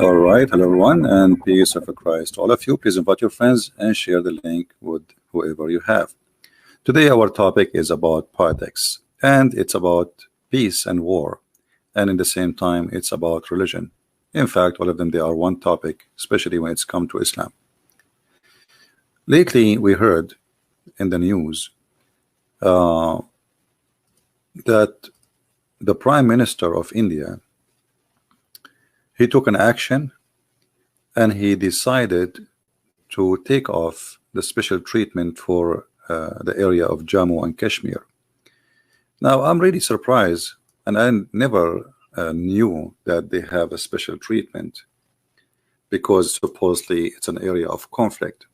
All right, hello everyone, and peace of Christ to all of you. Please invite your friends and share the link with whoever you have. Today our topic is about politics, and it's about peace and war, and in the same time it's about religion. In fact, all of them, they are one topic, especially when it's come to Islam. Lately we heard in the news that the Prime Minister of India, he took an action and he decided to take off the special treatment for the area of Jammu and Kashmir. Now I'm really surprised, and I never knew that they have a special treatment, because supposedly it's an area of conflict,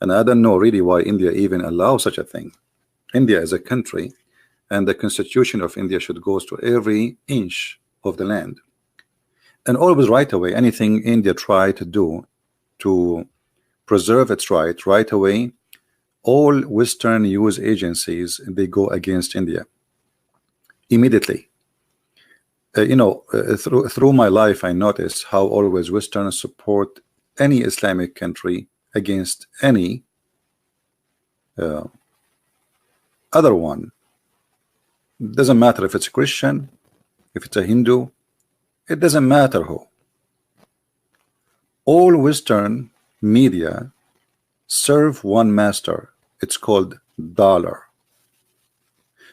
and I don't know really why India even allows such a thing. India is a country, and the constitution of India should go to every inch of the land. And always right away, anything India try to do to preserve its right away, all Western news agencies, they go against India immediately. Through my life, I noticed how always Western support any Islamic country against any other one. Doesn't matter if it's Christian, if it's a Hindu, it doesn't matter who. All Western media serve one master. It's called dollar.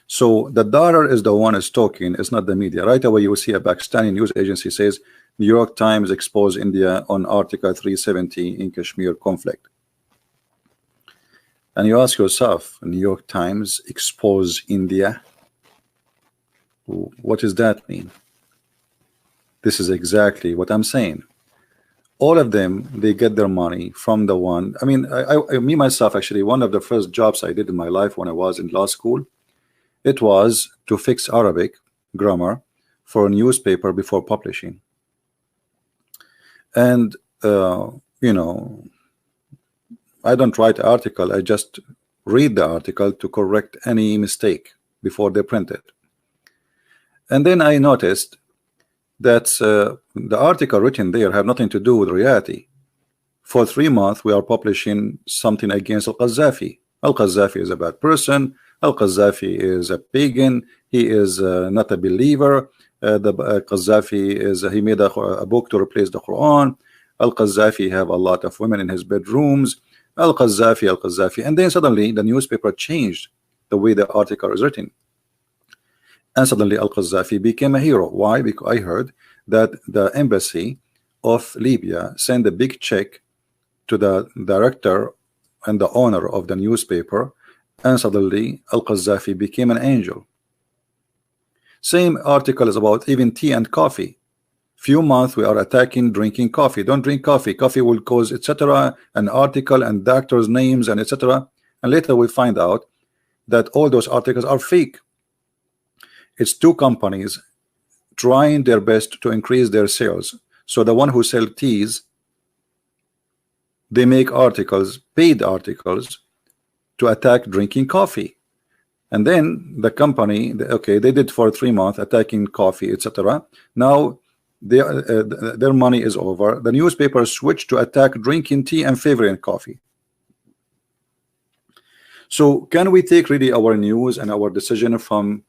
So the dollar is the one is talking, it's not the media. Right away you will see a Pakistani news agency says New York Times exposed India on Article 370 in Kashmir conflict. And you ask yourself, New York Times expose India? What does that mean? This is exactly what I'm saying. All of them, they get their money from the one. I mean, me myself, actually, one of the first jobs I did in my life when I was in law school, it was to fix Arabic grammar for a newspaper before publishing. And I don't write an article, I just read the article to correct any mistake before they print it. And then I noticed that the article written there have nothing to do with reality. For 3 months we are publishing something against Al-Qaddafi. Al-Qaddafi is a bad person, Al-Qaddafi is a pagan, he is not a believer, Qaddafi is he made a book to replace the Quran, Al-Qaddafi have a lot of women in his bedrooms, Al-Qaddafi, and then suddenly the newspaper changed the way the article is written. And suddenly Al-Qaddafi became a hero. Why? Because I heard that the embassy of Libya sent a big check to the director and the owner of the newspaper, and suddenly Al-Qaddafi became an angel. Same article is about even tea and coffee. Few months we are attacking drinking coffee. Don't drink coffee. Coffee will cause etc. An article and doctors' names and etc. And later we find out that all those articles are fake. It's two companies trying their best to increase their sales. So the one who sell teas, they make articles, paid articles, to attack drinking coffee. And then the company, okay, they did for 3 months attacking coffee, etc. Now their money is over. The newspaper switched to attack drinking tea and favoring coffee. So can we take really our news and our decision from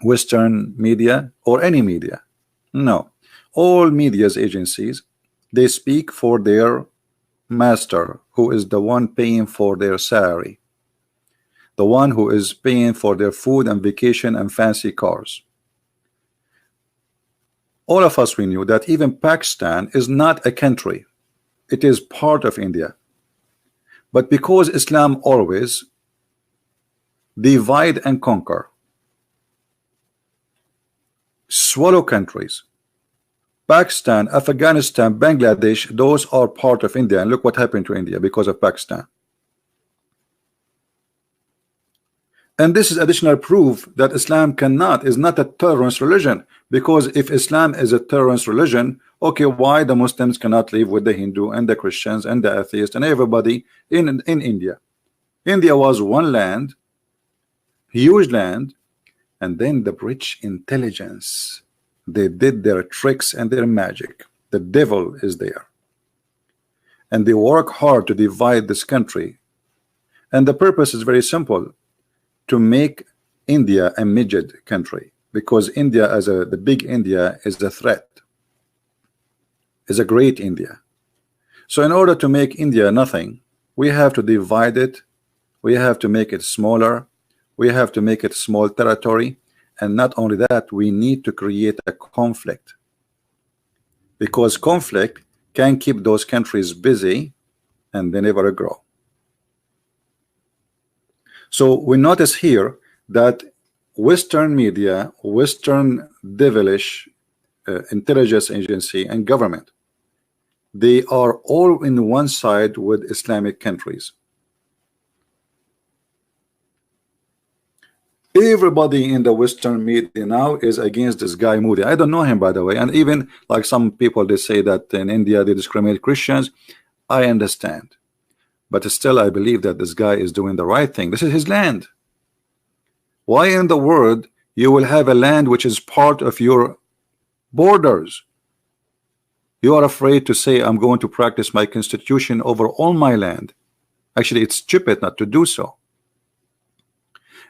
Western media or any media? No. All media's agencies, they speak for their master, who is the one paying for their salary, the one who is paying for their food and vacation and fancy cars. All of us, we knew that even Pakistan is not a country, it is part of India. But because Islam always divide and conquer, swallow countries, Pakistan, Afghanistan, Bangladesh, those are part of India. And look what happened to India because of Pakistan. And this is additional proof that Islam is not a terrorist religion. Because if Islam is a terrorist religion, okay, why the Muslims cannot live with the Hindu and the Christians and the atheists and everybody in India? India was one land, huge land, and then the British intelligence, they did their tricks and their magic. The devil is there. And they work hard to divide this country. And the purpose is very simple, to make India a midget country, because India as the big India is a threat, is a great India. So in order to make India nothing, we have to divide it, we have to make it smaller, we have to make it small territory, and not only that, we need to create a conflict, because conflict can keep those countries busy and they never grow. So we notice here that Western media, Western devilish intelligence agency and government, they are all in one side with Islamic countries. Everybody in the Western media now is against this guy Moody. I don't know him, by the way, and even like some people, they say that in India they discriminate Christians. I understand, but still I believe that this guy is doing the right thing. This is his land. Why in the world you will have a land which is part of your borders? You are afraid to say, I'm going to practice my constitution over all my land. Actually, it's stupid not to do so.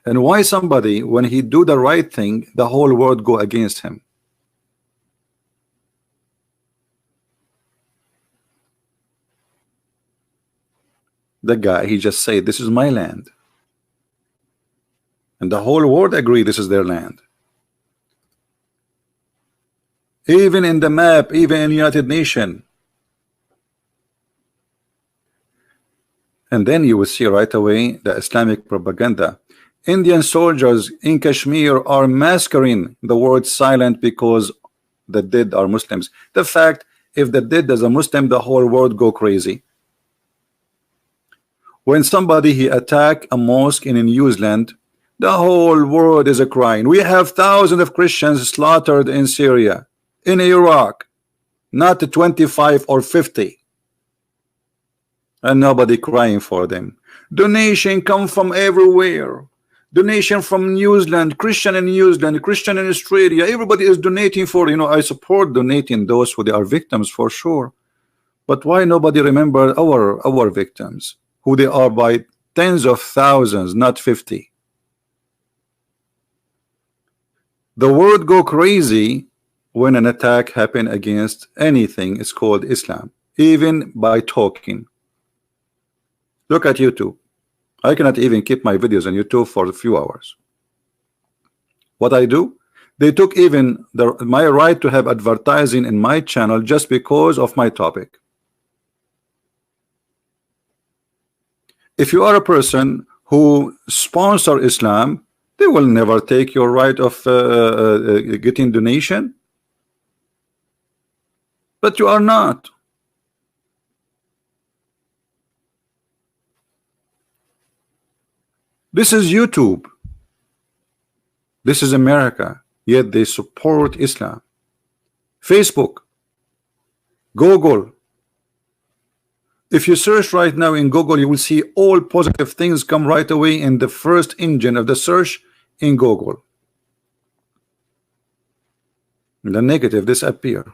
And why somebody, when he do the right thing, the whole world go against him? The guy, he just say, this is my land. And the whole world agree this is their land. Even in the map, even in United Nations. And then you will see right away the Islamic propaganda. Indian soldiers in Kashmir are massacring the word silent because the dead are Muslims. The fact, if the dead is a Muslim, the whole world go crazy. When somebody he attack a mosque in New Zealand, the whole world is a crying. We have thousands of Christians slaughtered in Syria, in Iraq, not 25 or 50, and nobody crying for them. Donation come from everywhere. Donation from New Zealand, Christian in New Zealand, Christian in Australia. Everybody is donating for, you know, I support donating those who they are victims for sure. But why nobody remember our victims, who they are by tens of thousands, not 50? The world go crazy when an attack happen against anything is called Islam, even by talking. Look at YouTube. I cannot even keep my videos on YouTube for a few hours. What I do, they took even my right to have advertising in my channel just because of my topic. If you are a person who sponsor Islam, they will never take your right of getting donation. But you are not. This is YouTube. This is America, yet they support Islam. Facebook, Google. If you search right now in Google, you will see all positive things come right away in the first engine of the search in Google. The negative disappear.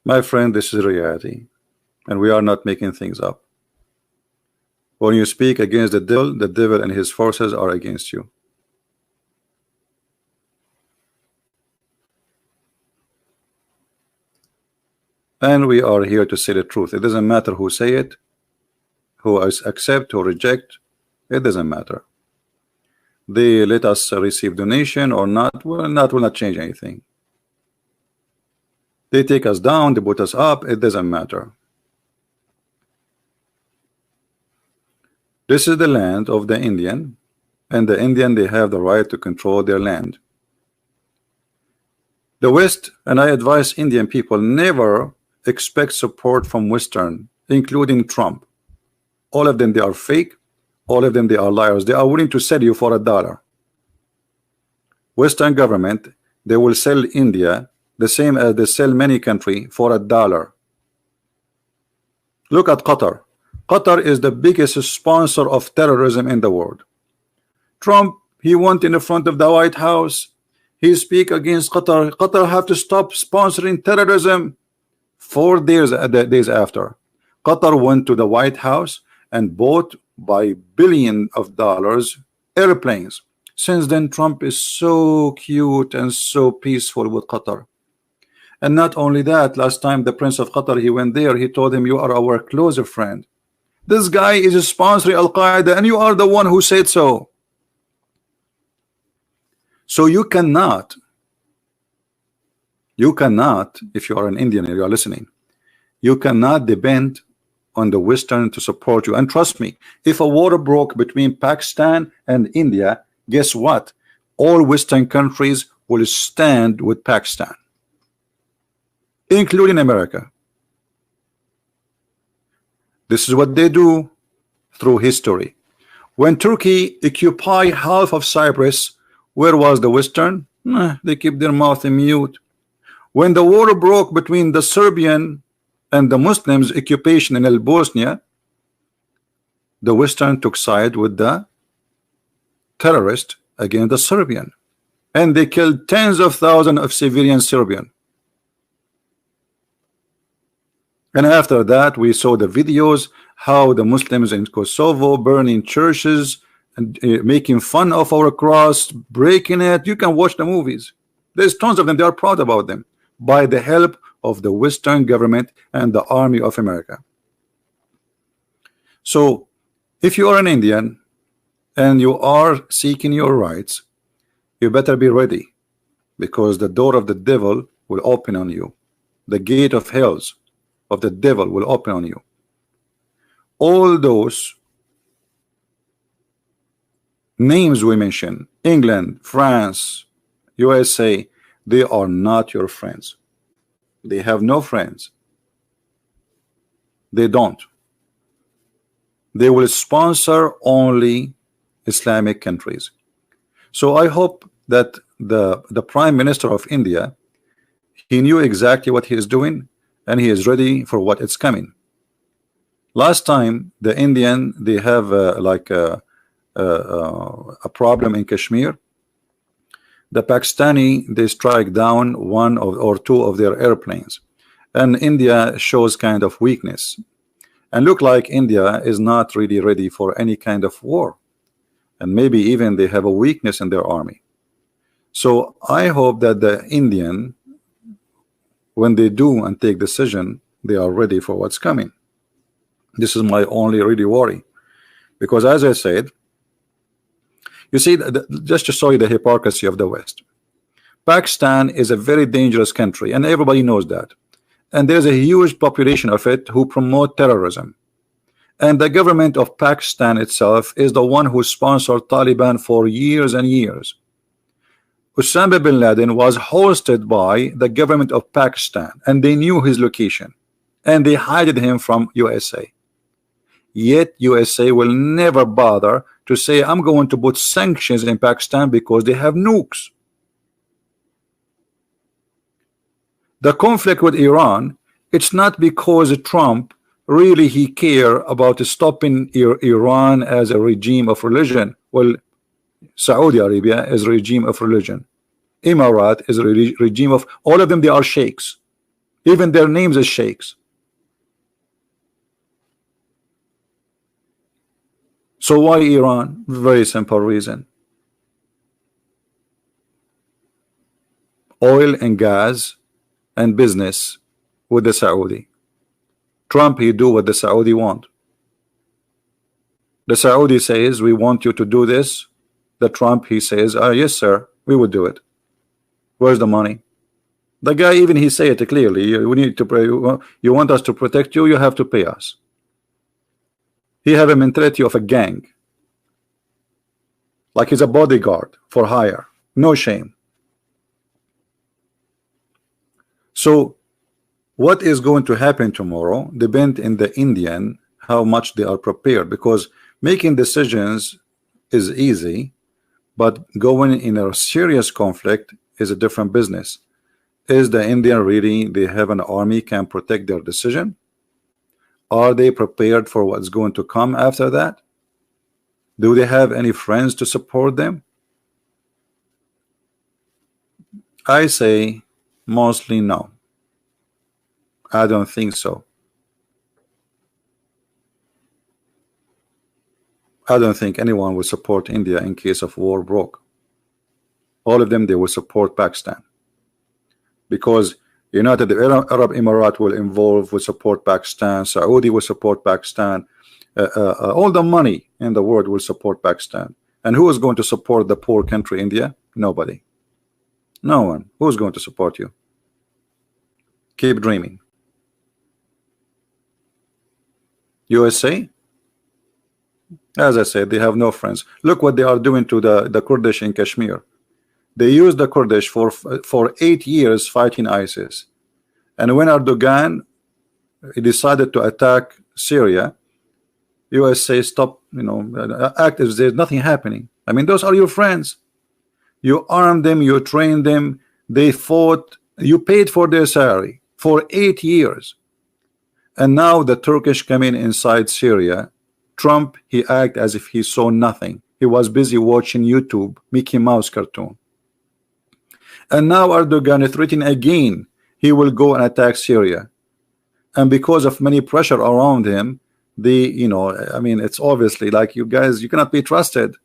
My friend, this is reality, and we are not making things up. When you speak against the devil and his forces are against you. And we are here to say the truth. It doesn't matter who say it, who accept, who reject. It doesn't matter. They let us receive donation or not, will not change anything. They take us down, they put us up, it doesn't matter. This is the land of the Indian, and the Indian, they have the right to control their land. The West, and I advise Indian people, never expect support from Western, including Trump. All of them, they are fake. All of them, they are liars. They are willing to sell you for $1. Western government, they will sell India the same as they sell many country for $1. Look at Qatar. Qatar is the biggest sponsor of terrorism in the world. Trump, he went in the front of the White House. He speak against Qatar. Qatar have to stop sponsoring terrorism. 4 days after, Qatar went to the White House and bought by billions of dollars airplanes. Since then, Trump is so cute and so peaceful with Qatar. And not only that, last time the Prince of Qatar, he went there, he told him, you are our closer friend. This guy is sponsoring Al-Qaeda and you are the one who said so. So you cannot, if you are an Indian and you are listening, you cannot depend on the Western to support you. And trust me, if a war broke between Pakistan and India, guess what? All Western countries will stand with Pakistan, including America. This is what they do through history. When Turkey occupied half of Cyprus, where was the Western? They keep their mouth mute. When the war broke between the Serbian and the Muslims occupation in Bosnia, the Western took side with the terrorist against the Serbian, and they killed tens of thousands of civilian Serbian. And after that, we saw the videos how the Muslims in Kosovo burning churches and making fun of our cross, breaking it. You can watch the movies. There's tons of them. They are proud about them, by the help of the Western government and the army of America. So if you are an Indian and you are seeking your rights, you better be ready, because the door of the devil will open on you. The gate of hells of the devil will open on you. All those names we mention, England, France, USA, they are not your friends. They have no friends. They don't. They will sponsor only Islamic countries. So I hope that the Prime Minister of India, he knew exactly what he is doing, and he is ready for what is coming. Last time the Indian, they have like a problem in Kashmir. The Pakistani, they strike down one or two of their airplanes, and India shows kind of weakness, and look like India is not really ready for any kind of war, and maybe even they have a weakness in their army. So I hope that the Indian, when they do and take decision, they are ready for what's coming. This is my only really worry, because as I said, you see, just to show you the hypocrisy of the West, Pakistan is a very dangerous country, and everybody knows that, and there's a huge population of it who promote terrorism, and the government of Pakistan itself is the one who sponsored Taliban for years and years. Osama bin Laden was hosted by the government of Pakistan, and they knew his location, and they hid him from USA. Yet USA will never bother to say, I'm going to put sanctions in Pakistan because they have nukes. The conflict with Iran, it's not because Trump really he care about stopping Iran as a regime of religion. Well, Saudi Arabia is a regime of religion. Emirat is a regime of, all of them, they are sheikhs. Even their names are sheikhs. So why Iran? Very simple reason. Oil and gas and business with the Saudi. Trump, he do what the Saudi want. The Saudi says, we want you to do this. The Trump, he says, yes sir, we would do it. Where's the money? The guy, even he say it clearly, we need to pray. You want us to protect you, you have to pay us. He have a mentality of a gang, like he's a bodyguard for hire. No shame. So what is going to happen tomorrow depends in the Indian how much they are prepared, because making decisions is easy, but going in a serious conflict is a different business. Is the Indian really, they have an army can protect their decision? Are they prepared for what's going to come after that? Do they have any friends to support them? I say mostly no. I don't think so. I don't think anyone will support India in case of war broke. All of them, they will support Pakistan, because United Arab Emirates will support Pakistan, Saudi will support Pakistan, all the money in the world will support Pakistan. And who is going to support the poor country India? Nobody. No one. Who's going to support you? Keep dreaming. USA, as I said, they have no friends. Look what they are doing to the Kurdish in Kashmir. They used the Kurdish for 8 years fighting ISIS, and when Erdogan decided to attack Syria, USA stop, act as there's nothing happening. I mean, those are your friends. You armed them, you trained them, they fought, you paid for their salary for 8 years. And now the Turkish come in inside Syria. Trump, he act as if he saw nothing. He was busy watching YouTube, Mickey Mouse cartoon. And now Erdogan is threatening again. He will go and attack Syria. And because of many pressure around him, I mean, it's obviously like, you guys, you cannot be trusted.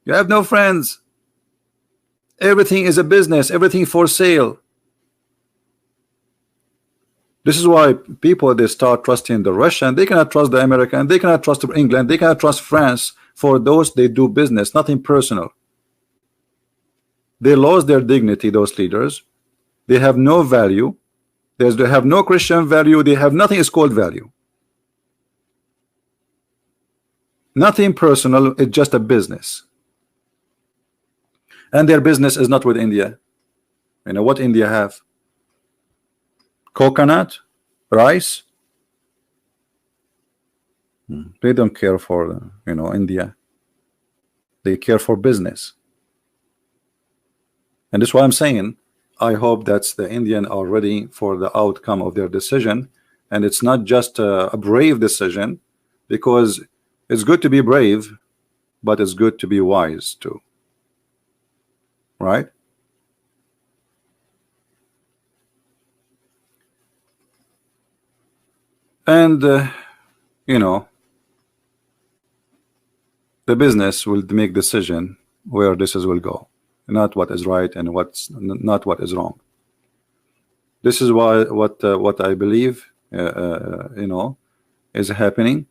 You have no friends. Everything is a business, everything for sale. This is why people, they start trusting the Russian. They cannot trust the American. They cannot trust England. They cannot trust France. For those, they do business, nothing personal. They lost their dignity, those leaders. They have no value. They have no Christian value. They have nothing is called value. Nothing personal. It's just a business. And their business is not with India. You know what India have? Coconut, rice. They don't care for India. They care for business. And that's why I'm saying, I hope that the Indian are ready for the outcome of their decision, and it's not just a brave decision, because it's good to be brave, but it's good to be wise too, right? And the business will make decision where this will go, not what is right and what's not what is wrong. This is why what I believe is happening,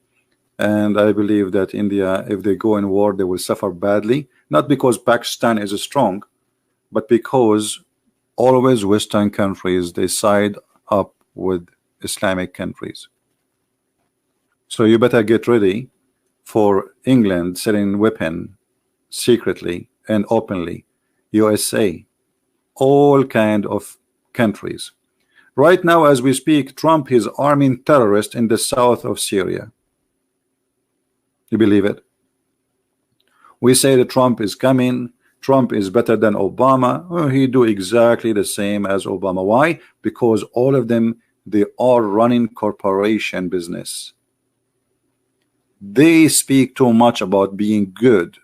and I believe that India, if they go in war, they will suffer badly, not because Pakistan is strong, but because always Western countries, they side up with Islamic countries. So you better get ready for England selling weapon secretly and openly, USA, all kind of countries. Right now as we speak, Trump is arming terrorists in the south of Syria. You believe it? We say that Trump is coming, Trump is better than Obama. Well, he do exactly the same as Obama. Why? Because all of them, they are running corporation business. They speak too much about being good,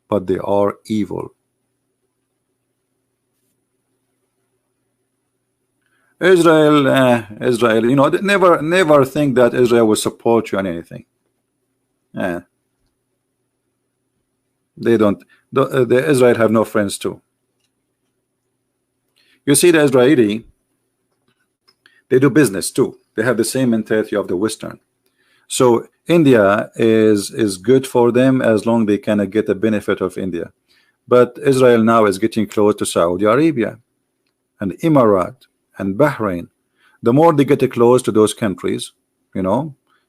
but they are evil. Israel, never think that Israel will support you on anything. They don't. The Israel have no friends too. You see, the Israeli, they do business too. They have the same mentality of the Western. So India is good for them as long they can get the benefit of India. But Israel now is getting close to Saudi Arabia and Emirates and Bahrain. The more they get close to those countries,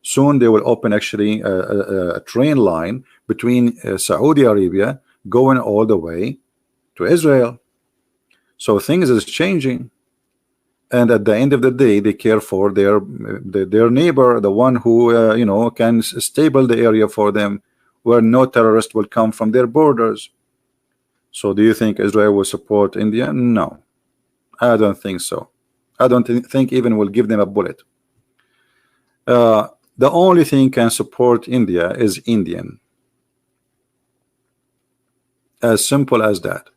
soon they will open actually a train line between Saudi Arabia going all the way to Israel. So things is changing, and at the end of the day, they care for their neighbor, the one who can stable the area for them, where no terrorist will come from their borders. So do you think Israel will support India? No, I don't think so. I don't think even will give them a bullet. The only thing can support India is Indian. As simple as that.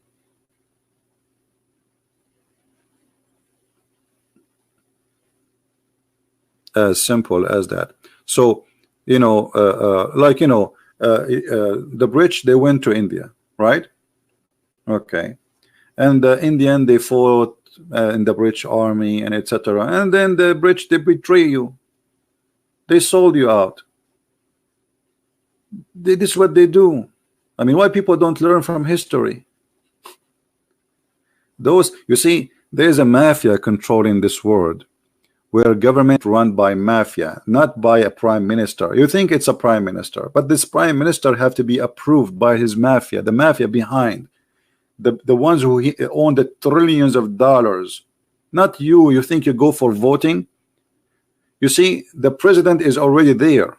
As simple as that. So, you know, like, you know, the British, they went to India, right? Okay. And the Indian, they fought in the British army and etc. And then the British, they betray you. They sold you out. This is what they do. I mean, why people don't learn from history? Those, you see, there's a mafia controlling this world, where government run by mafia, not by a prime minister. You think it's a prime minister, but this prime minister have to be approved by his mafia, the mafia behind, the ones who own the trillions of dollars. Not you. You think you go for voting? You see, the president is already there.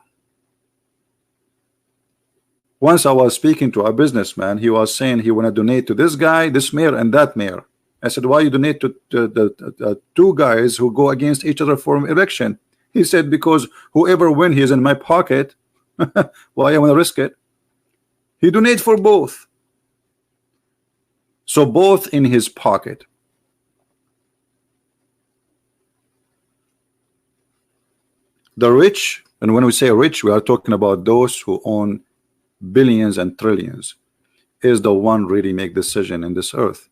Once I was speaking to a businessman, he was saying he want to donate to this guy, this mayor, and that mayor. I said, why you donate to the two guys who go against each other for election? He said, because whoever win, he is in my pocket. Why I want to risk it? He donate for both. So both in his pocket. The rich, and when we say rich, we are talking about those who own billions and trillions, is the one really make decision in this earth.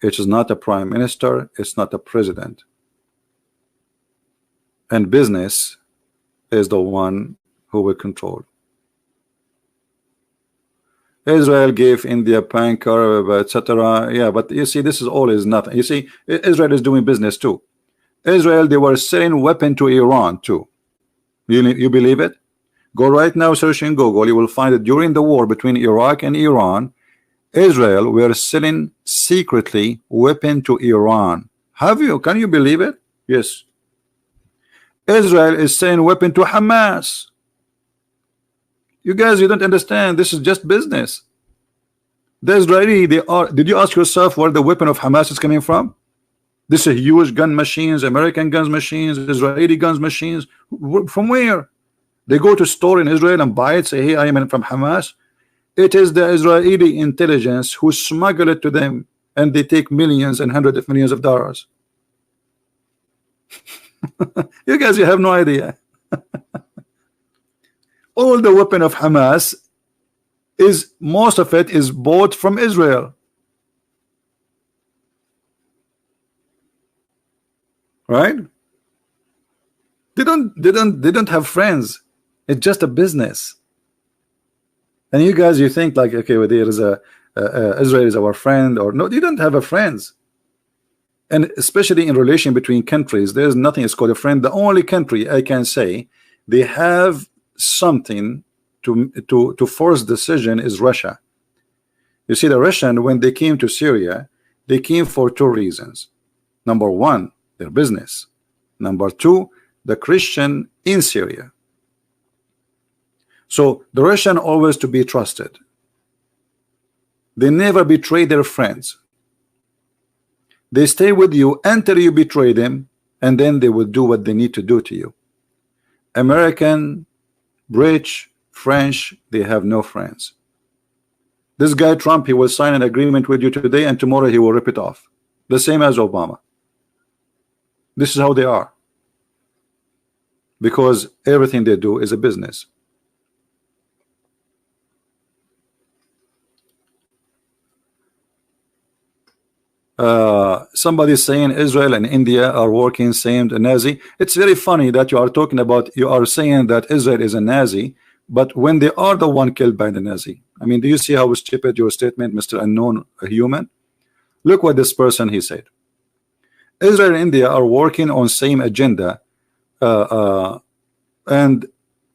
It is not a prime minister, it's not a president. And business is the one who will control. Israel gave India Pankar, etc. Yeah, but you see, this is all is nothing. You see, Israel is doing business too. Israel, they were selling weapon to Iran too. You believe it? Go right now, search in Google. You will find that during the war between Iraq and Iran, Israel were selling secretly weapon to Iran. Have you? Can you believe it? Yes. Israel is selling weapon to Hamas. You guys, you don't understand. This is just business. The Israeli, they are. Did you ask yourself where the weapon of Hamas is coming from? This is huge gun machines, American guns machines, Israeli guns machines. From where? They go to store in Israel and buy it, say, hey, I am from Hamas. It is the Israeli intelligence who smuggle it to them, and they take millions and hundreds of millions of dollars. You guys, you have no idea. All the weapon of Hamas is, most of it is bought from Israel. Right? They don't have friends. It's just a business. And you guys, you think like, okay, well, there is Israel is our friend, or no, you don't have a friends. And especially in relation between countries, there's nothing is called a friend. The only country I can say they have something to force decision is Russia. You see, the Russian, when they came to Syria, they came for two reasons. Number one, their business. Number two, the Christian in Syria. So the Russian always to be trusted. They never betray their friends. They stay with you until you betray them, and then they will do what they need to do to you. American, British, French, they have no friends. This guy Trump, he will sign an agreement with you today, and tomorrow he will rip it off. The same as Obama. This is how they are. Because everything they do is a business. Somebody saying Israel and India are working same Nazi. It's very funny that you are talking about, you are saying that Israel is a Nazi, but when they are the one killed by the Nazi. I mean, do you see how stupid your statement, Mr. Unknown Human? Look what this person he said. Israel and India are working on same agenda, and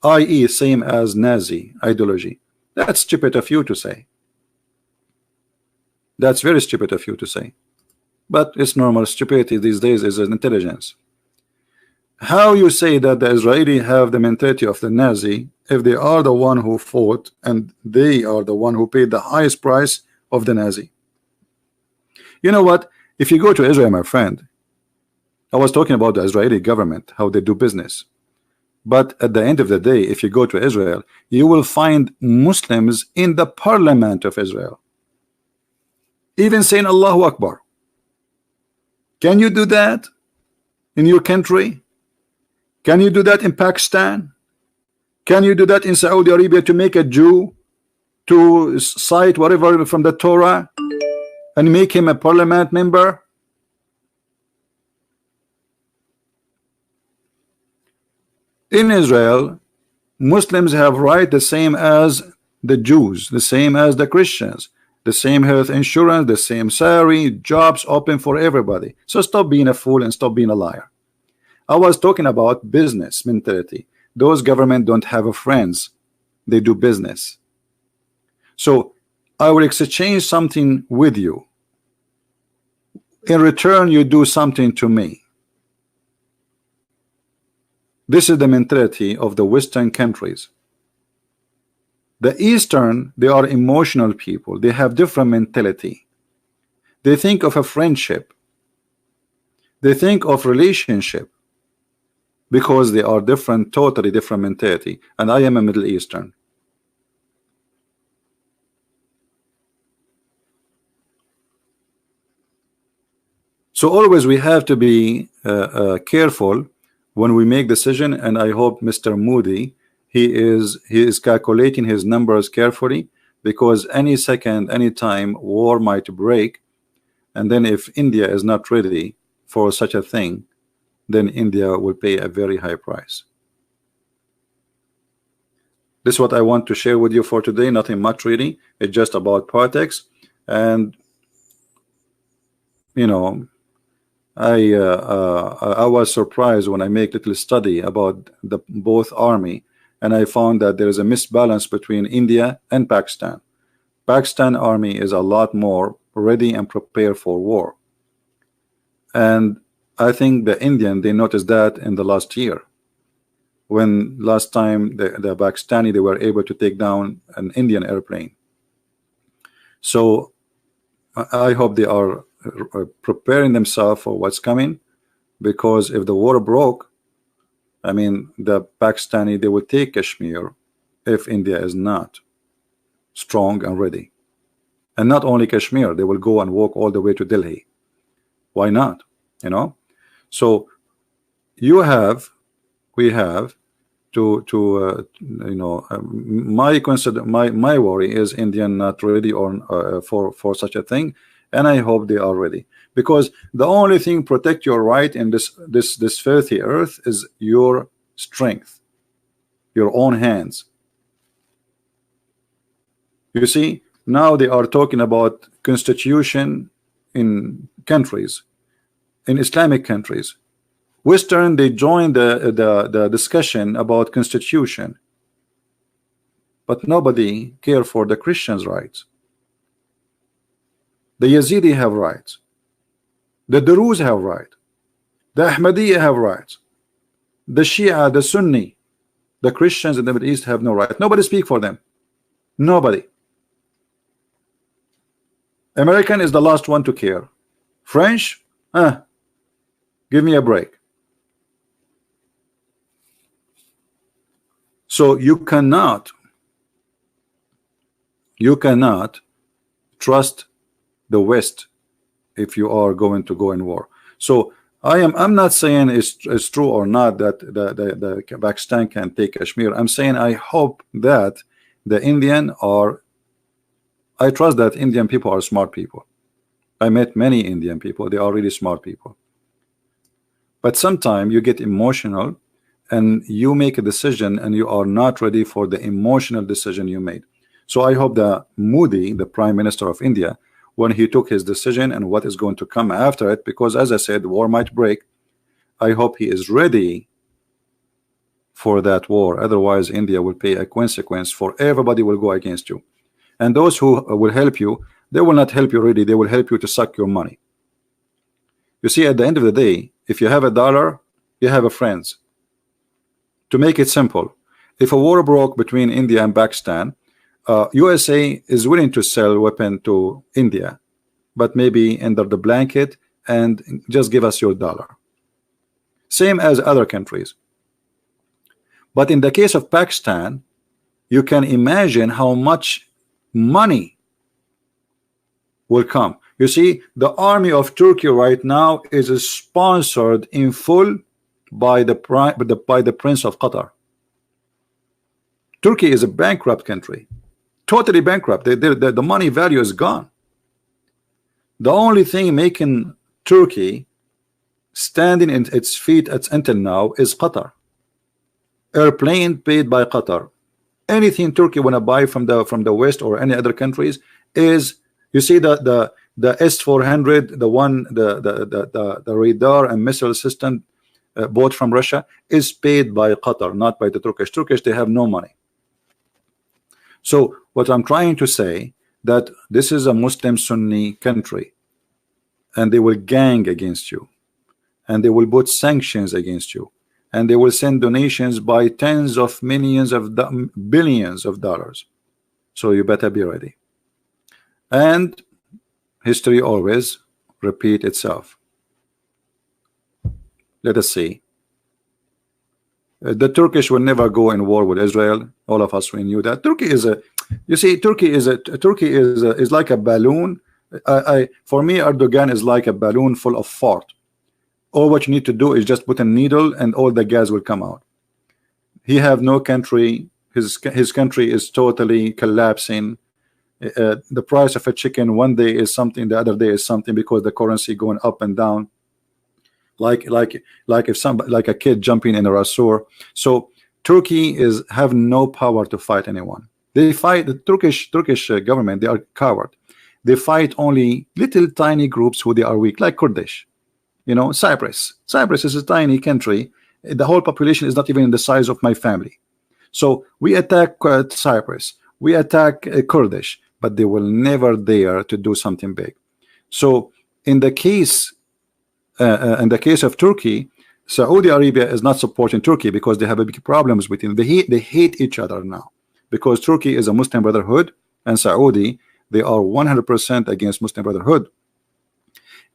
i.e. same as Nazi ideology. That's stupid of you to say. That's very stupid of you to say. But it's normal. Stupidity these days is an intelligence. How you say that the Israeli have the mentality of the Nazi if they are the one who fought and they are the one who paid the highest price of the Nazi? You know what? If you go to Israel, my friend, I was talking about the Israeli government, how they do business. But at the end of the day, if you go to Israel, you will find Muslims in the parliament of Israel, even saying Allahu Akbar. Can you do that in your country? Can you do that in Pakistan? Can you do that in Saudi Arabia, to make a Jew to cite whatever from the Torah and make him a parliament member? In Israel, Muslims have right the same as the Jews, the same as the Christians, the same health insurance, the same salary, jobs open for everybody. So stop being a fool and stop being a liar. I was talking about business mentality. Those government don't have a friends, they do business. So I will exchange something with you. In return, you do something to me. This is the mentality of the Western countries. The Eastern, they are emotional people. They have different mentality. They think of a friendship. They think of relationship, because they are different, totally different mentality. And I am a Middle Eastern. So always we have to be careful when we make decision, and I hope Mr. Moody, he is calculating his numbers carefully, because any second, any time, war might break, and then if India is not ready for such a thing, then India will pay a very high price. This is what I want to share with you for today. Nothing much really. It's just about politics, and you know, I was surprised when I make little study about the both army, and I found that there is a misbalance between India and Pakistan. Pakistan army is a lot more ready and prepared for war, and I think the Indian, they noticed that in the last year, when last time the Pakistani, they were able to take down an Indian airplane. So I hope they are preparing themselves for what's coming, because if the war broke, I mean, the Pakistani, they will take Kashmir if India is not strong and ready. And not only Kashmir, they will go and walk all the way to Delhi. Why not? You know, so we have to you know, my worry is Indian not ready or for such a thing. And I hope they are ready, because the only thing protect your right in this filthy earth is your strength, your own hands. You see, now they are talking about constitution in countries, in Islamic countries. Western, they joined the discussion about constitution, but nobody care for the Christians' rights. The Yazidi have rights. The Druze have right. The Ahmadiyya have rights. The Shia, the Sunni, the Christians in the Middle East have no right. Nobody speak for them. Nobody. American is the last one to care. French, give me a break. So you cannot trust the West if you are going to go in war. So I'm not saying it's true or not that the Pakistan can take Kashmir. I'm saying I hope that the Indian are, I trust that Indian people are smart people. I met many Indian people. They are really smart people. But sometimes you get emotional and you make a decision and you are not ready for the emotional decision you made. So I hope that Modi, the Prime Minister of India, when he took his decision and what is going to come after it, because as I said, the war might break, I hope he is ready for that war. Otherwise, India will pay a consequence, for everybody will go against you. And those who will help you, they will not help you really, they will help you to suck your money. You see, at the end of the day, if you have a dollar, you have a friends. To make it simple, if a war broke between India and Pakistan, USA is willing to sell weapon to India, but maybe under the blanket and just give us your dollar, same as other countries. But in the case of Pakistan, you can imagine how much money will come. You see, the army of Turkey right now is sponsored in full by the Prince of Qatar. Turkey is a bankrupt country, totally bankrupt. The money value is gone. The only thing making Turkey standing in its feet until now is Qatar. Airplane paid by Qatar. Anything Turkey want to buy from the West or any other countries is, you see, the S-400, the radar and missile system bought from Russia is paid by Qatar, not by the Turkish. They have no money. So what I'm trying to say, that this is a Muslim Sunni country, and they will gang against you, and they will put sanctions against you, and they will send donations by tens of millions of billions of dollars. So you better be ready. And history always repeat itself. Let us see. The Turkish will never go in war with Israel. All of us, we knew that. Turkey is a, you see, Turkey is like a balloon. For me, Erdogan is like a balloon full of fart. All what you need to do is just put a needle and all the gas will come out. He have no country. His country is totally collapsing. The price of a chicken one day is something, the other day is something, because the currency going up and down, like if somebody, like a kid jumping in a rasur. So Turkey have no power to fight anyone. They fight the Turkish government. They are coward. They fight only little tiny groups who they are weak, like Kurdish. You know, Cyprus is a tiny country. The whole population is not even the size of my family. So we attack Cyprus, we attack Kurdish, but they will never dare to do something big. So in the case of Turkey, Saudi Arabia is not supporting Turkey because they have a big problems with it. They hate each other now, because Turkey is a Muslim Brotherhood and Saudi, they are 100% against Muslim Brotherhood.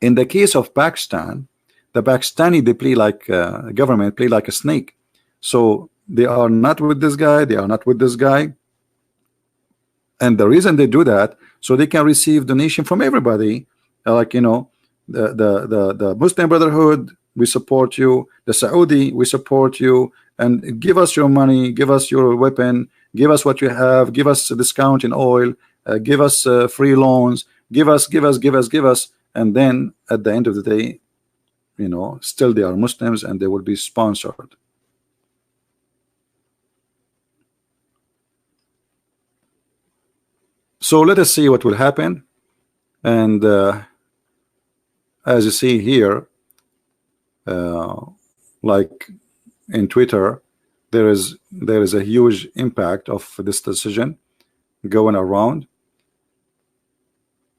In the case of Pakistan, the Pakistani, they play like government play like a snake. So they are not with this guy, they are not with this guy. And the reason they do that, so they can receive donation from everybody, like, you know, the Muslim Brotherhood, we support you, the Saudi, we support you, and give us your money, give us your weapon, give us what you have, give us a discount in oil, give us free loans, give us, and then at the end of the day, you know, still they are Muslims and they will be sponsored. So let us see what will happen. And as you see here, like in Twitter, there is a huge impact of this decision going around.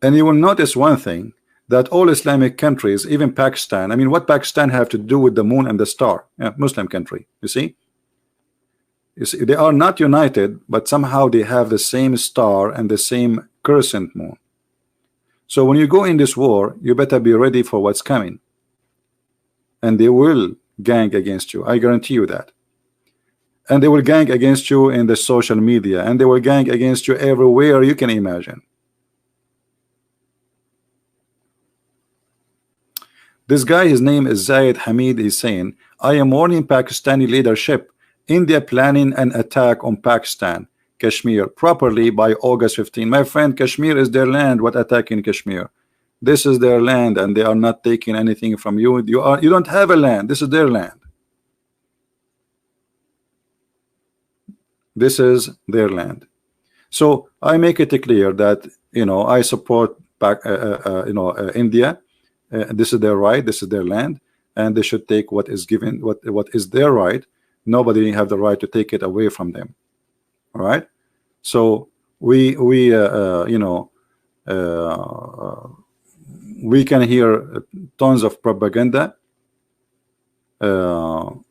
And you will notice one thing, that all Islamic countries, even Pakistan, I mean, what Pakistan have to do with the moon and the star? Yeah, Muslim country, you see, they are not united, but somehow they have the same star and the same crescent moon. So when you go in this war, you better be ready for what's coming, and they will gang against you. I guarantee you that. And they will gang against you in the social media, and they will gang against you everywhere you can imagine. This guy, his name is Zayed Hamid, is saying, I am warning Pakistani leadership, India planning an attack on Pakistan, Kashmir, properly by August 15. My friend, Kashmir is their land. What attack in Kashmir? This is their land, and they are not taking anything from you. You don't have a land. This is their land. This is their land. So I make it clear that, you know, I support India. This is their right, this is their land, and they should take what is given, what is their right. Nobody have the right to take it away from them. All right. So we can hear tons of propaganda from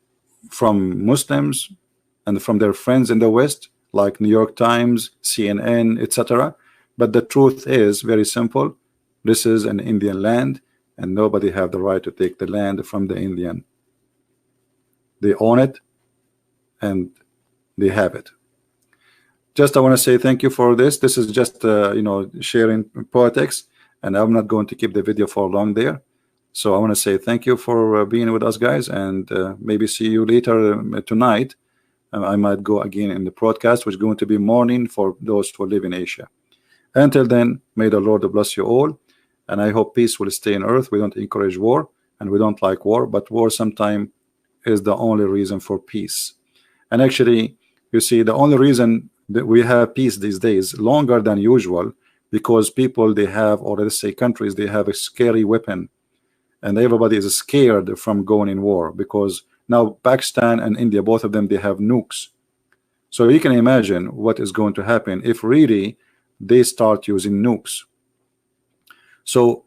Muslims and from their friends in the West, like New York Times, CNN, etc. But the truth is very simple. This is an Indian land, and nobody have the right to take the land from the Indian. They own it and they have it. Just I want to say thank you for this. This is just you know, sharing politics, and I'm not going to keep the video for long there. So I want to say thank you for being with us, guys, and maybe see you later tonight. I might go again in the broadcast, which is going to be morning for those who live in Asia. Until then, may the Lord bless you all, and I hope peace will stay on earth. We don't encourage war, and we don't like war, but war sometimes is the only reason for peace. And actually, you see, the only reason that we have peace these days longer than usual, because people, they have, or let's say countries, they have a scary weapon, and everybody is scared from going in war, because now Pakistan and India, both of them, they have nukes. So you can imagine what is going to happen if really they start using nukes. So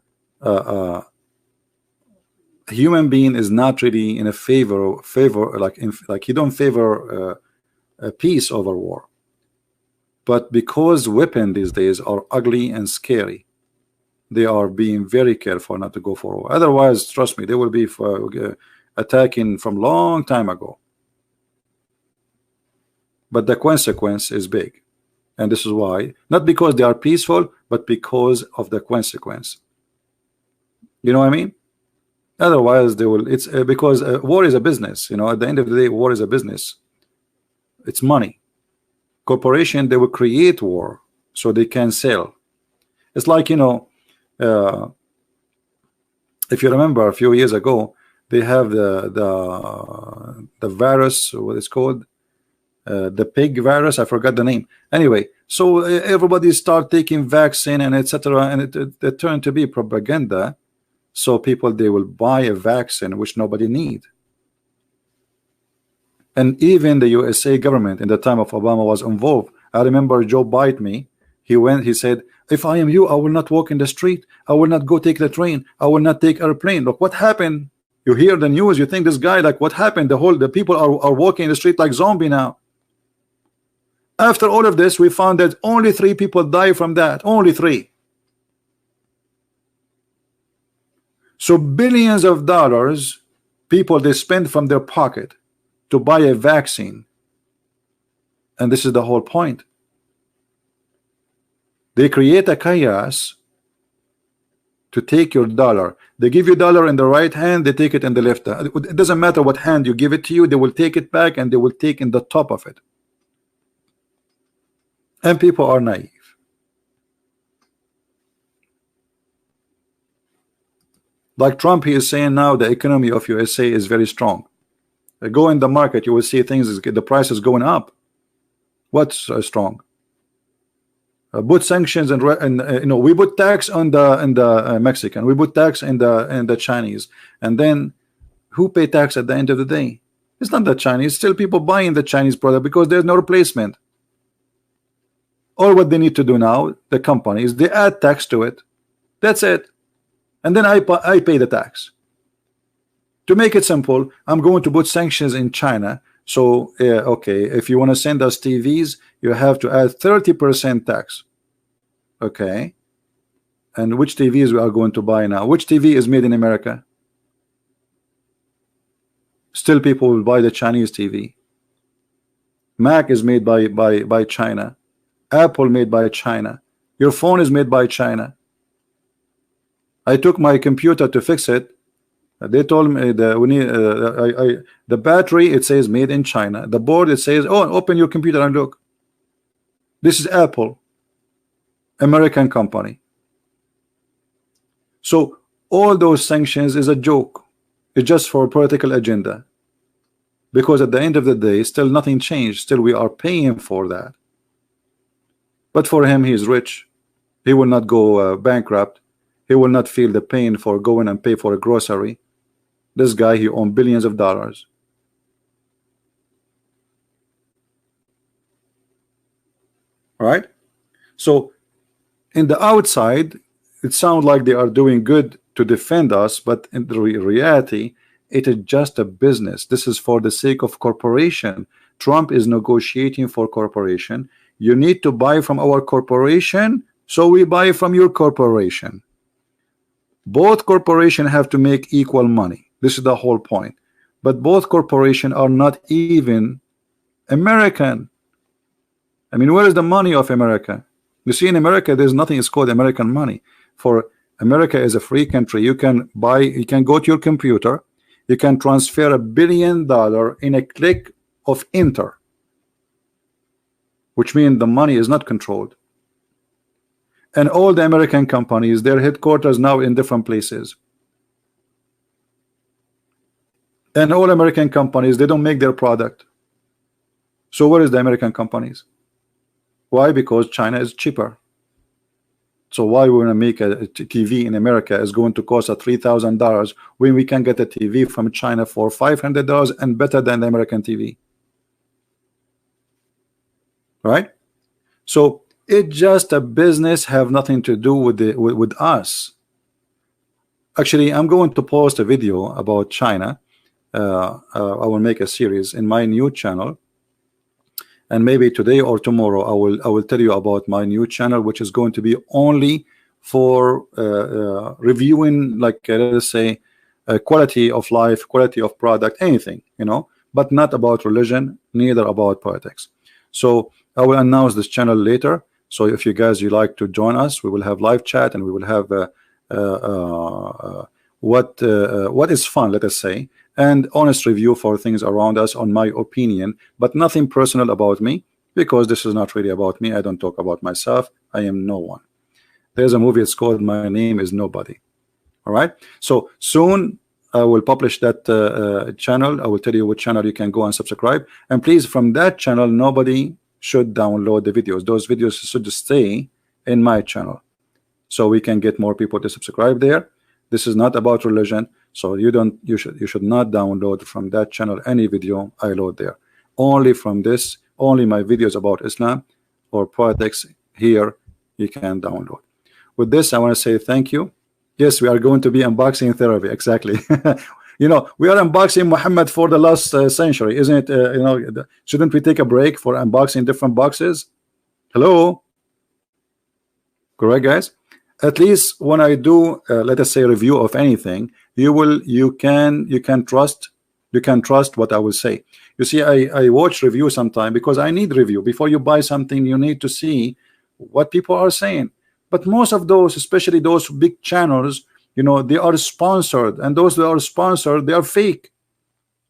human being is not really in a favor like he don't favor peace over war. But because weapons these days are ugly and scary, they are being very careful not to go for war. Otherwise, trust me, they will be attacking from long time ago. But the consequence is big, and this is why, not because they are peaceful, but because of the consequence. You know what I mean? Otherwise, they will. It's because war is a business. You know, at the end of the day, war is a business. It's money. Corporation, they will create war so they can sell. It's like, you know, if you remember a few years ago, they have the virus, what it's called, the pig virus. I forgot the name. Anyway, so everybody start taking vaccine and etc. And it turned to be propaganda. So people, they will buy a vaccine which nobody need. And even the USA government in the time of Obama was involved. I remember Joe Biden, he said, if I am you, I will not walk in the street, I will not go take the train, I will not take airplane. Look what happened. You hear the news, you think this guy, like, what happened? The people are walking in the street like zombie now. After all of this, we found that only 3 people died from that. Only 3. So billions of dollars people, they spend from their pocket to buy a vaccine. And this is the whole point. They create a chaos to take your dollar. They give you dollar in the right hand, they take it in the left. It doesn't matter what hand you give it to you, they will take it back and they will take in the top of it. And people are naive. Like Trump, he is saying now the economy of USA is very strong. Go in the market, you will see things, the price is going up. What's strong? Put sanctions and you know, we put tax on the Mexican, we put tax in the Chinese, and then who pay tax at the end of the day? It's not the Chinese. Still people buying the Chinese product because there's no replacement. All what they need to do now, the companies, they add tax to it. That's it. And then I pay the tax. To make it simple, I'm going to put sanctions in China. So okay, if you want to send us TVs, you have to add 30% tax. Okay, and which TVs we are going to buy now? Which TV is made in America? Still people will buy the Chinese TV. Mac is made by China. Apple made by China. Your phone is made by China. I took my computer to fix it. They told me that we need the battery, it says made in China. The board, it says, oh, open your computer and look. This is Apple, American company. So all those sanctions is a joke. It's just for a political agenda. Because at the end of the day, still nothing changed. Still we are paying for that. But for him, he is rich. He will not go bankrupt. He will not feel the pain for going and pay for a grocery. This guy, he owns billions of dollars. All right. So in the outside, it sounds like they are doing good to defend us, but in the reality, it is just a business. This is for the sake of corporation. Trump is negotiating for corporation. You need to buy from our corporation, so we buy from your corporation. Both corporations have to make equal money. This is the whole point. But both corporations are not even American. I mean, where is the money of America? You see, in America, there's nothing is called American money. For America is a free country. You can buy, you can go to your computer, you can transfer $1 billion in a click of enter, which means the money is not controlled. And all the American companies, their headquarters now in different places. And all American companies, they don't make their product. So where is the American companies? Why? Because China is cheaper. So why we want to make a TV in America is going to cost us $3,000 when we can get a TV from China for $500 and better than the American TV, right? So it's just a business, have nothing to do with with us. Actually, I'm going to post a video about China. I will make a series in my new channel. And maybe today or tomorrow I will tell you about my new channel, which is going to be only for reviewing, like let's say, quality of life, quality of product, anything, you know, but not about religion, neither about politics. So I will announce this channel later. So if you guys like to join us, we will have live chat and we will have what is fun, let us say, and honest review for things around us on my opinion, but nothing personal about me, because this is not really about me. I don't talk about myself. I am no one. There's a movie, it's called My Name is Nobody. All right, so soon I will publish that channel. I will tell you which channel you can go and subscribe, and please, from that channel nobody should download the videos. Those videos should stay in my channel so we can get more people to subscribe there. This is not about religion, so you should not download from that channel any video I load there. Only from this, only my videos about Islam or politics here you can download. With this, I want to say thank you. Yes, we are going to be unboxing therapy, exactly. You know, we are unboxing Muhammad for the last century, isn't it? You know, shouldn't we take a break for unboxing different boxes? Hello, correct, guys? At least when I do let us say review of anything, you can trust what I will say. You see, I watch review sometime because I need review. Before you buy something, you need to see what people are saying. But most of those, especially those big channels, you know, they are sponsored, and those that are sponsored, they are fake.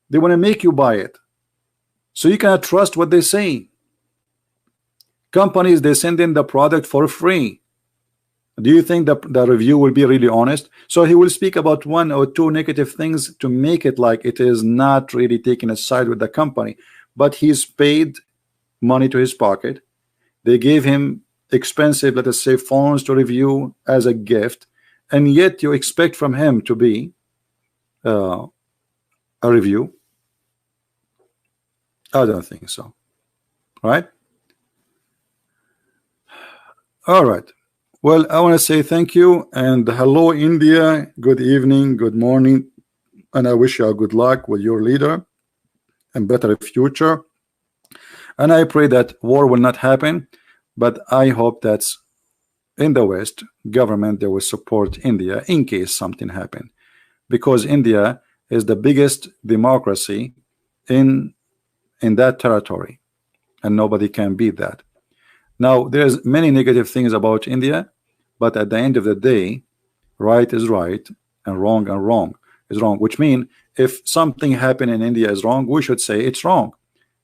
They want to make you buy it, so you cannot trust what they say. Companies, they send in the product for free. Do you think that the review will be really honest? So he will speak about 1 or 2 negative things to make it like it is not really taking a side with the company, but he's paid money to his pocket. They gave him expensive, let us say, phones to review as a gift, and yet you expect from him to be a review? I don't think so, right? All right. Well, I want to say thank you and hello India, good evening, good morning, and I wish you a good luck with your leader and better future. And I pray that war will not happen, but I hope that in the West government they will support India in case something happen, because India is the biggest democracy in that territory and nobody can beat that. Now there's many negative things about India, but at the end of the day, right is right and wrong is wrong, which means if something happened in India is wrong, we should say it's wrong.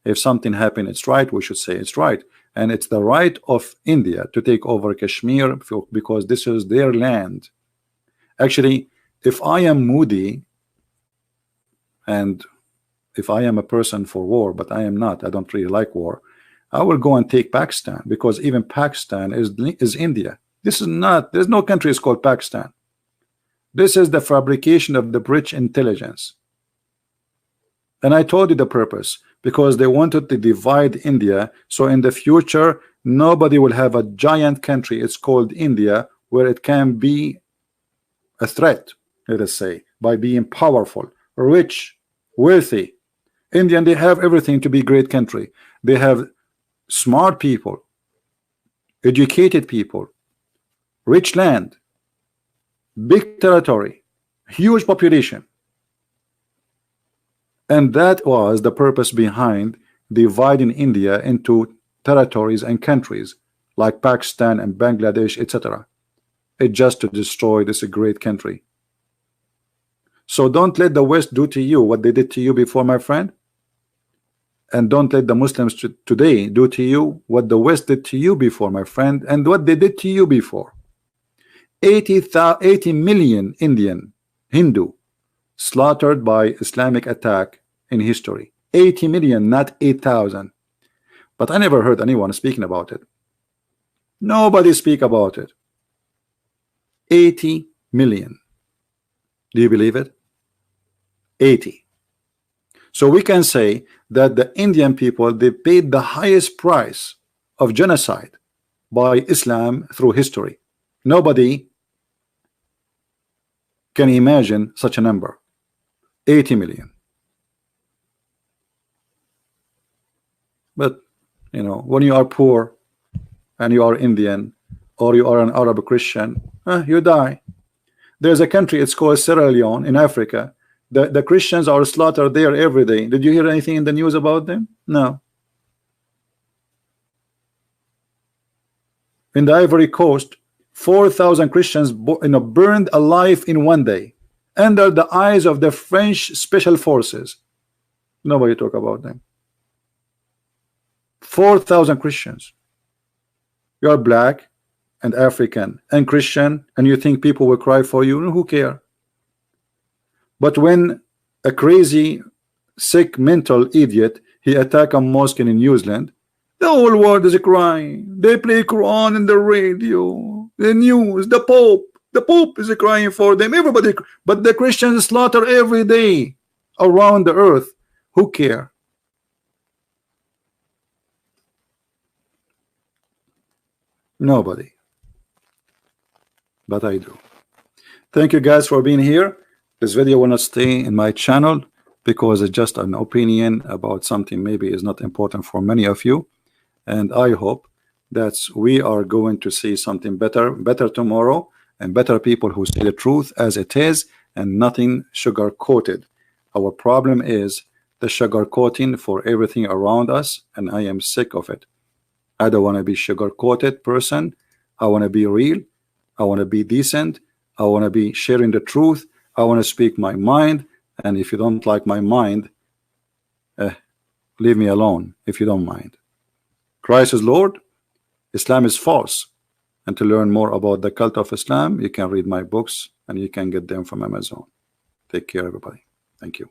If something happened it's right, we should say it's right. And it's the right of India to take over Kashmir because this is their land. Actually, if I am moody and if I am a person for war, but I am not, I don't really like war, I will go and take Pakistan, because even Pakistan is India. This is not, there's no country is called Pakistan. This is the fabrication of the British intelligence. And I told you the purpose, because they wanted to divide India, so in the future nobody will have a giant country, it's called India, where it can be a threat, let us say, by being powerful, rich, wealthy. India, they have everything to be a great country. They have smart people, educated people, rich land. big territory, huge population. And that was the purpose behind dividing India into territories and countries like Pakistan and Bangladesh, etc. It's just to destroy this great country. So don't let the West do to you what they did to you before, my friend. And don't let the Muslims today do to you what the West did to you before, my friend, and what they did to you before. 80 million Indian Hindu slaughtered by Islamic attack in history. 80 million, not 8,000. But I never heard anyone speaking about it. Nobody speak about it. 80 million. Do you believe it? 80. So we can say that the Indian people, they paid the highest price of genocide by Islam through history. Nobody can imagine such a number. 80 million. But you know, when you are poor and you are Indian or you are an Arab Christian, you die. There's a country, it's called Sierra Leone in Africa. The Christians are slaughtered there every day. Did you hear anything in the news about them? No. In the Ivory Coast, 4,000 Christians burned alive in one day under the eyes of the French special forces. Nobody talk about them. 4,000 Christians. You are black and African and Christian, and you think people will cry for you? Who care? But when a crazy, sick, mental idiot, he attack a mosque in New Zealand, the whole world is crying. They play Quran in the radio, the news, the Pope is crying for them. Everybody, but the Christians slaughter every day around the earth. Who care? Nobody. But I do. Thank you guys for being here. This video will not stay in my channel because it's just an opinion about something maybe is not important for many of you, and I hope that we are going to see something better tomorrow, and better people who say the truth as it is and nothing sugar coated. Our problem is the sugar coating for everything around us, and I am sick of it. I don't want to be sugar coated person. I want to be real. I want to be decent. I want to be sharing the truth. I want to speak my mind, and if you don't like my mind, leave me alone if you don't mind. Christ is Lord, Islam is false. And to learn more about the cult of Islam, you can read my books and you can get them from Amazon. Take care, everybody. Thank you.